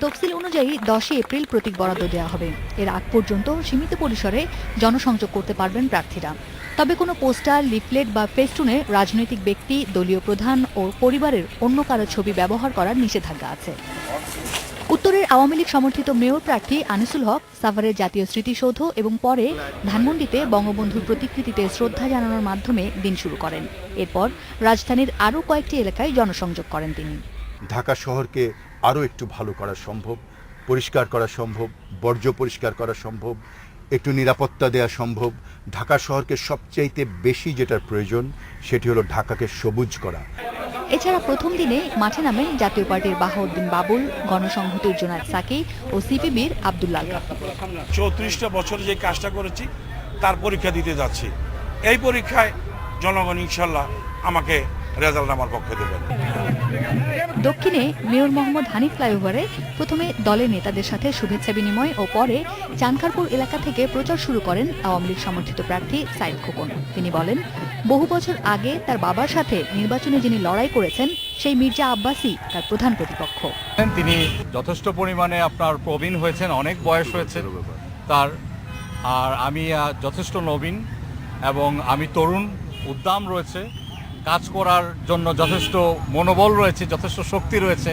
তফসিল অনুযায়ী 10 এপ্রিল প্রতীক বরাদ্দ দেওয়া হবে। এর আগ পর্যন্ত সীমিত পরিসরে জনসংযোগ করতে পারবেন প্রার্থীরা। তবে কোনো পোস্টার, লিফলেট বা ফেস্টুনে রাজনৈতিক ব্যক্তি, দলীয় প্রধান ও পরিবারের অন্য কারো ছবি ব্যবহার করার নিষেধাজ্ঞা আছে। উত্তরের আওয়ামী লীগ সমর্থিত মেয়র প্রার্থী আনিসুল হক সাভারের জাতীয় স্মৃতিসৌধ এবং পরে ধানমন্ডিতে বঙ্গবন্ধুর প্রতিকৃতিতে শ্রদ্ধা জানানোর মাধ্যমে দিন শুরু করেন। এরপর রাজধানীর আরও কয়েকটি এলাকায় জনসংযোগ করেন তিনি। ঢাকা শহরকে আরও একটু ভালো করা সম্ভব, পরিষ্কার করা সম্ভব, বর্জ্য পরিষ্কার করা সম্ভব, একটু নিরাপত্তা দেওয়া সম্ভব। ঢাকা শহরকে সবচাইতে বেশি যেটার প্রয়োজন সেটি হলো ঢাকাকে সবুজ করা। এছাড়া প্রথম দিনে মাঠে নামেন জাতীয় পার্টির বাহাউদ্দিন বাবুল, গণসংহতির জোনায়েদ সাকি ও সিপিবির আব্দুল্লাহ আল কাফি। 34টা বছর যে কাজটা করেছি তার পরীক্ষা দিতে যাচ্ছি। এই পরীক্ষায় জনগণ ইনশাল্লাহ আমাকে রেজাল্ট আমার পক্ষে দেবেন। দক্ষিণে মেয়র মোহাম্মদ হানিফ ফ্লাইওভারে প্রথমে দলের নেতাদের সাথে শুভেচ্ছা বিনিময় ও পরে চানখারপুর এলাকা থেকে প্রচার শুরু করেন আওয়ামী লীগ সমর্থিত প্রার্থী সাইদ খোকন। তিনি বলেন, বহু বছর আগে তার বাবার সাথে নির্বাচনে যিনি লড়াই করেছেন সেই মির্জা আব্বাসই তার প্রধান প্রতিপক্ষ। তিনি যথেষ্ট পরিমাণে আপনার প্রবীণ হয়েছেন, অনেক বয়স হয়েছে তার, আর আমি যথেষ্ট নবীন এবং আমি তরুণ, উদ্দাম রয়েছে, কাজ করার জন্য যথেষ্ট মনোবল রয়েছে, যথেষ্ট শক্তি রয়েছে।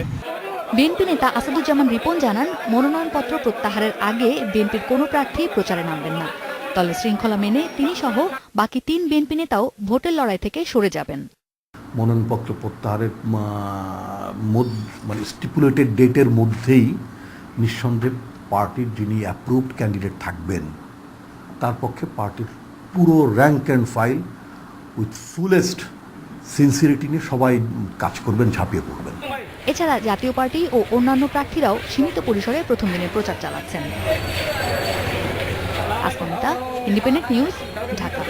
বিএনপি নেতা আসাদুজ্জামান রিপন জানান, মনোনয়নপত্র প্রত্যাহারের আগে বিএনপির কোনো প্রার্থী প্রচারে নামবেন না। দলের শৃঙ্খলা মেনে তিনি সহ বাকি 3 বিএনপি নেতাও ভোটের লড়াই থেকে সরে যাবেন। মনোনয়নপত্র প্রত্যাহারের মানে স্টিপুলেটেড ডেটের মধ্যেই নিঃসন্দেহে পার্টির যিনি অ্যাপ্রুভড ক্যান্ডিডেট থাকবেন তার পক্ষে পার্টির পুরো rank and file with fullest sincerity নিয়ে সবাই কাজ করবেন, ঝাঁপিয়ে পড়বেন। এছাড়া জাতীয় পার্টি ও অন্যান্য প্রার্থীরাও সীমিত পরিসরে প্রথম দিনের প্রচার চালাচ্ছেন। আসমানিতা, ইন্ডিপেন্ডেন্ট নিউজ, ঢাকা।